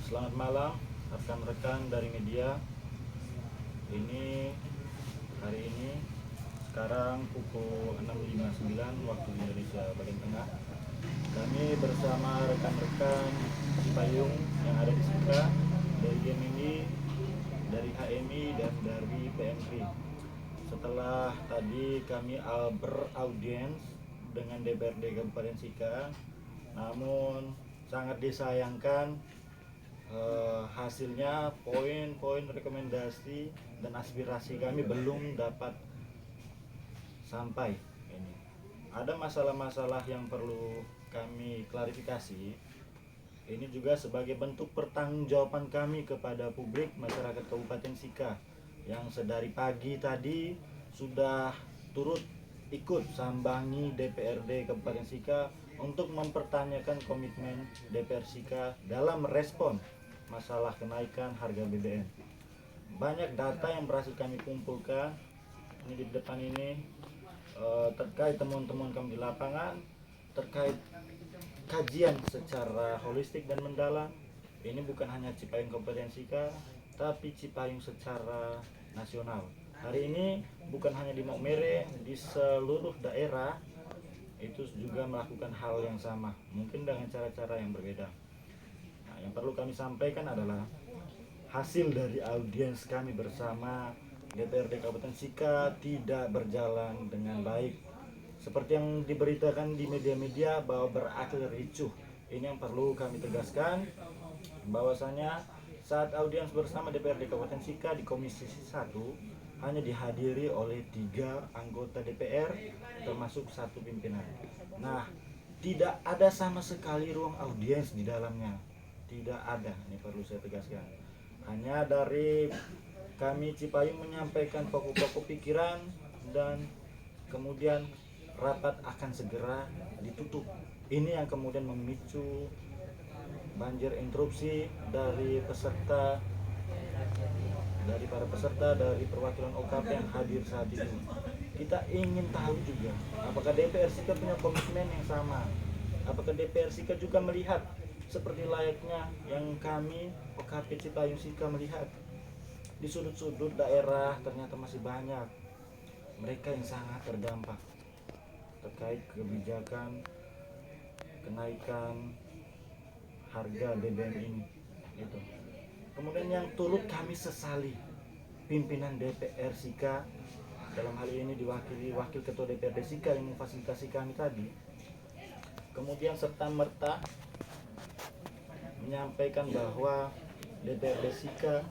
Selamat malam rekan-rekan dari media. Ini hari ini sekarang pukul 6.59 waktu Indonesia bagian tengah. Kami bersama rekan-rekan Cipayung yang ada di Sika, dari GMI, dari HMI dan dari PMRI. Setelah tadi kami beraudiens dengan DPRD Kabupaten Sika, namun sangat disayangkan hasilnya poin-poin rekomendasi dan aspirasi kami belum dapat sampai. Ini ada masalah-masalah yang perlu kami klarifikasi. Ini juga sebagai bentuk pertanggungjawaban kami kepada publik masyarakat Kabupaten Sika yang sedari pagi tadi sudah turut ikut sambangi DPRD Kabupaten Sika untuk mempertanyakan komitmen DPR Sika dalam merespon masalah kenaikan harga BBM. Banyak data yang berhasil kami kumpulkan ini di depan ini terkait temuan-temuan kami di lapangan, terkait kajian secara holistik dan mendalam. Ini bukan hanya Cipayung Kabupaten Sika, tapi Cipayung secara nasional. Hari ini bukan hanya di Maumere, di seluruh daerah itu juga melakukan hal yang sama, mungkin dengan cara-cara yang berbeda. Nah, yang perlu kami sampaikan adalah hasil dari audiens kami bersama DPRD Kabupaten Sika tidak berjalan dengan baik. Seperti yang diberitakan di media-media bahwa berakhir ricuh. Ini yang perlu kami tegaskan, bahwasanya saat audiens bersama DPRD Kabupaten Sika di Komisi 1 hanya dihadiri oleh 3 anggota DPR termasuk 1 pimpinan. Nah, tidak ada sama sekali ruang audiens di dalamnya. Tidak ada, ini perlu saya tegaskan. Hanya dari kami Cipayung menyampaikan pokok-pokok pikiran dan kemudian rapat akan segera ditutup. Ini yang kemudian memicu banjir interupsi dari para peserta dari perwakilan OKP yang hadir saat ini. Kita ingin tahu juga apakah DPR Sika punya komitmen yang sama, apakah DPR Sika juga melihat seperti layaknya yang kami OKP Cipayung Sika melihat. Di sudut-sudut daerah ternyata masih banyak mereka yang sangat terdampak terkait kebijakan kenaikan harga BBM ini. Itu. Kemudian yang turut kami sesali, pimpinan DPR Sika, dalam hal ini diwakili Wakil Ketua DPRD Sika yang memfasilitasi kami tadi, kemudian serta merta menyampaikan bahwa DPRD Sika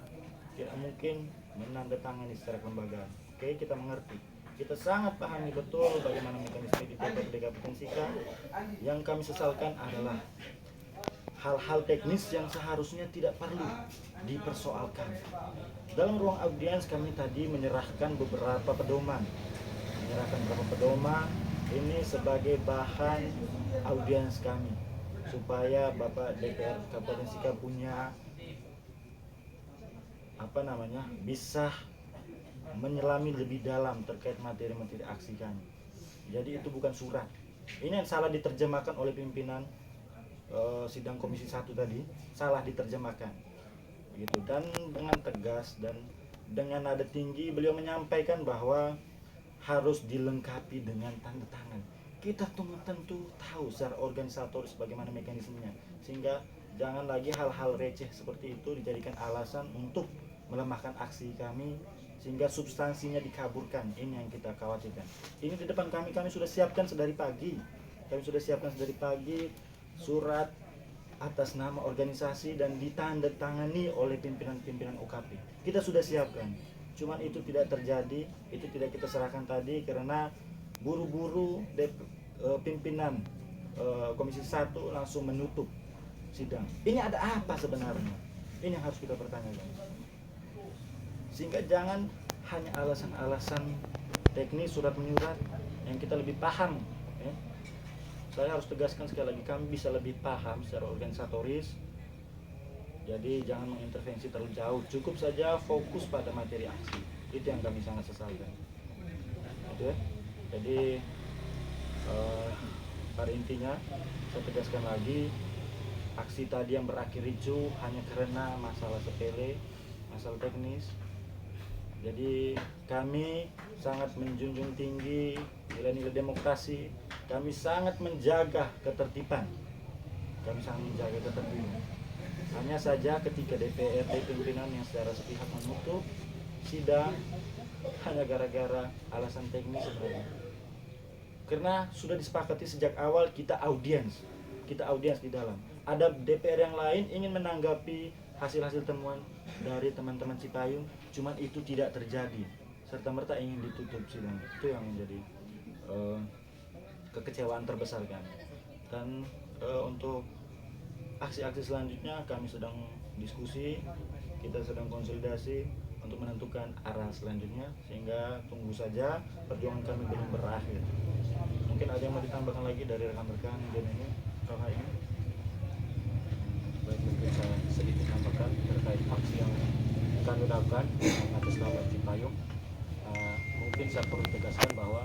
tidak mungkin menandatangani secara kelembagaan. Oke, kita mengerti. Kita sangat pahami betul bagaimana mekanisme di DPRD Kabupaten Sika. Yang kami sesalkan adalah hal-hal teknis yang seharusnya tidak perlu dipersoalkan. Dalam ruang audiens kami tadi menyerahkan beberapa pedoman. Ini sebagai bahan audiens kami supaya Bapak DPR Kabupaten Sika punya bisa menyelami lebih dalam terkait materi-materi aksi kami. Jadi itu bukan surat. Ini yang salah diterjemahkan oleh pimpinan sidang Komisi 1 tadi, salah diterjemahkan. Begitu. Dan dengan tegas dan dengan nada tinggi beliau menyampaikan bahwa harus dilengkapi dengan tanda tangan. Kita tentu tahu secara organisatoris bagaimana mekanismenya, sehingga jangan lagi hal-hal receh seperti itu dijadikan alasan untuk melemahkan aksi kami sehingga substansinya dikaburkan. Ini yang kita khawatirkan. Ini di depan kami sudah siapkan sedari pagi. Surat atas nama organisasi dan ditandatangani oleh pimpinan-pimpinan OKP. Kita sudah siapkan. Cuman itu tidak terjadi, itu tidak kita serahkan tadi karena buru-buru pimpinan Komisi 1 langsung menutup sidang. Ini ada apa sebenarnya? Ini yang harus kita pertanyakan. Sehingga jangan hanya alasan-alasan teknis surat menyurat yang kita lebih paham. Saya harus tegaskan sekali lagi, kami bisa lebih paham secara organisatoris. Jadi jangan mengintervensi terlalu jauh, cukup saja fokus pada materi aksi. Itu yang kami sangat sesalkan. Jadi pada intinya saya tegaskan lagi, aksi tadi yang berakhir ricuh hanya karena masalah sepele, masalah teknis. Jadi kami sangat menjunjung tinggi nilai-nilai demokrasi. Kami sangat menjaga ketertiban. Hanya saja ketika DPRD pimpinan yang secara sepihak menutup sidang hanya gara-gara alasan teknis sebenarnya. Karena sudah disepakati sejak awal kita audiens di dalam. Ada DPR yang lain ingin menanggapi hasil-hasil temuan dari teman-teman Cipayung, cuman itu tidak terjadi. Serta-merta ingin ditutup sidang. Itu yang menjadi kekecewaan terbesar kami. Dan untuk aksi-aksi selanjutnya kami sedang diskusi, kita sedang konsolidasi untuk menentukan arah selanjutnya, sehingga tunggu saja, perjuangan kami belum berakhir. Mungkin ada yang mau ditambahkan lagi dari rekan-rekan ini, Roha ini? Baik, mungkin saya sedikit tambahkan terkait aksi yang kami lakukan atas nama Cipayung. Mungkin saya perlu tegaskan bahwa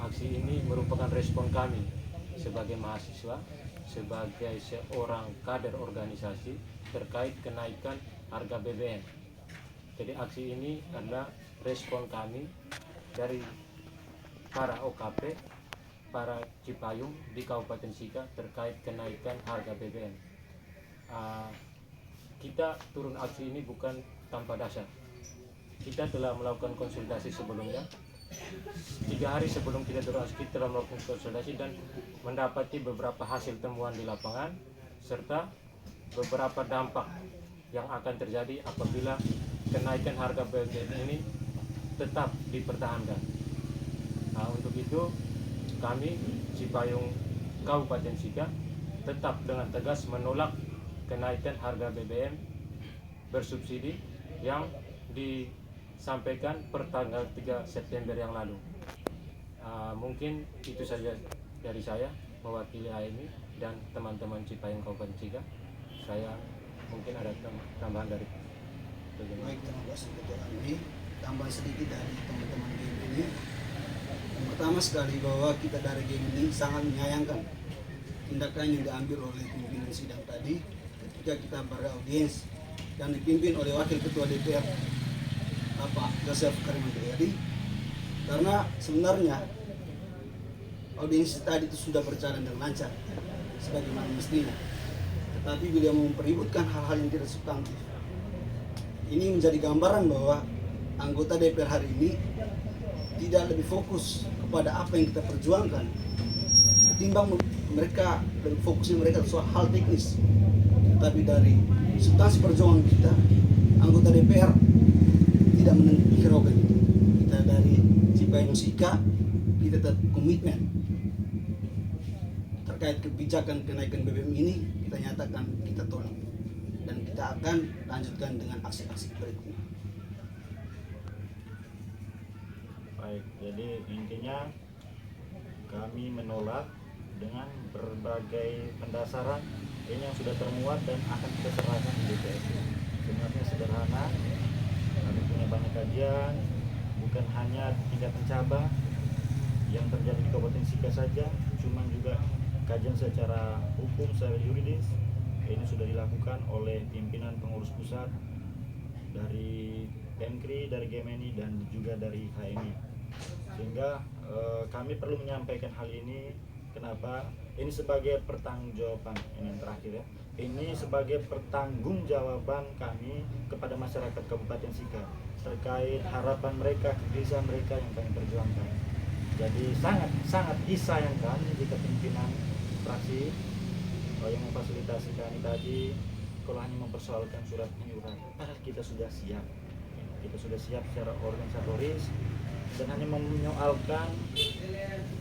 aksi ini merupakan respon kami sebagai mahasiswa, sebagai seorang kader organisasi terkait kenaikan harga BBM. Jadi aksi ini adalah respon kami dari para OKP, para Cipayung di Kabupaten Sika terkait kenaikan harga BBM. Kita turun aksi ini bukan tanpa dasar. Kita telah melakukan konsultasi sebelumnya. 3 hari sebelum kita turun aksi, kita telah melakukan konsultasi dan mendapati beberapa hasil temuan di lapangan serta beberapa dampak yang akan terjadi apabila kenaikan harga BBM ini tetap dipertahankan. Untuk itu kami Cipayung Kabupaten Sika tetap dengan tegas menolak kenaikan harga BBM bersubsidi yang disampaikan per tanggal 3 September yang lalu. Mungkin itu saja dari saya mewakili HMI dan teman-teman Cipayung Kabupaten Sika. Saya mungkin ada tambahan dari Baik, terima kasih Ketua HMI. Tambahan sedikit dari teman-teman game ini. Yang pertama sekali bahwa kita dari game ini sangat menyayangkan tindakan yang diambil oleh pimpinan sidang tadi ketika kita beraudiens dan dipimpin oleh Wakil Ketua DPR Bapak Joseph Karimantayadi, karena sebenarnya audiens tadi itu sudah berjalan dengan lancar sebagaimana mestinya, tetapi beliau mempeributkan hal-hal yang tidak substantif. Ini menjadi gambaran bahwa anggota DPR hari ini tidak lebih fokus kepada apa yang kita perjuangkan ketimbang mereka lebih fokusnya mereka soal hal teknis. Tapi dari substansi perjuangan kita, anggota DPR tidak menghiraukan itu. Kita dari Cipayung Sika, kita tetap komitmen terkait kebijakan kenaikan BBM ini, kita nyatakan kita tolak dan kita akan lanjutkan dengan aksi-aksi berikutnya. Baik, jadi intinya kami menolak dengan berbagai pendasaran ini yang sudah termuat dan akan kita serahkan di DPR. Sebenarnya sederhana, kami punya banyak kajian, bukan hanya tingkat cabang yang terjadi di Kabupaten Sika saja, cuman juga kajian secara hukum, secara yuridis. Ini sudah dilakukan oleh pimpinan pengurus pusat dari Pemkri, dari GMNI dan juga dari HMI. Sehingga kami perlu menyampaikan hal ini. Kenapa? Ini sebagai pertanggungjawaban, ini yang terakhir ya. Ini sebagai pertanggungjawaban kami kepada masyarakat Kabupaten Sika terkait harapan mereka, kegelisahan mereka yang kami perjuangkan. Jadi sangat disayangkan jika pimpinan fraksi yang memfasilitasi kami tadi kalau hanya mempersoalkan surat iuran. Padahal kita sudah siap secara organisatoris dan hanya menyoalkan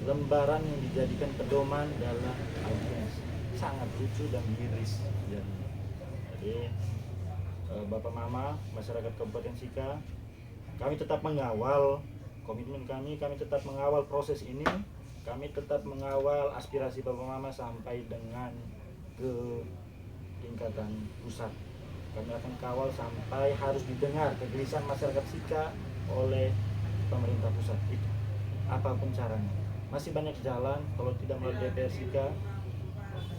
lembaran yang dijadikan pedoman dalam audiens. Sangat lucu dan miris. Jadi Bapak Mama, masyarakat Kabupaten Sika, kami tetap mengawal komitmen kami tetap mengawal proses ini, kami tetap mengawal aspirasi Bapak Mama sampai dengan ke tingkatan pusat. Kami akan kawal sampai harus didengar kegelisahan masyarakat Sika oleh pemerintah pusat itu, apapun caranya. Masih banyak jalan, kalau tidak melalui DPR Sika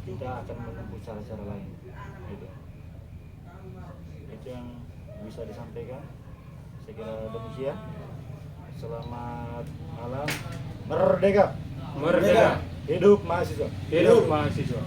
kita akan menempuh cara-cara lain. Gitu. Itu yang bisa disampaikan. Saya kira demikian. Selamat malam. Merdeka. Merdeka. Hidup mahasiswa. Hidup mahasiswa.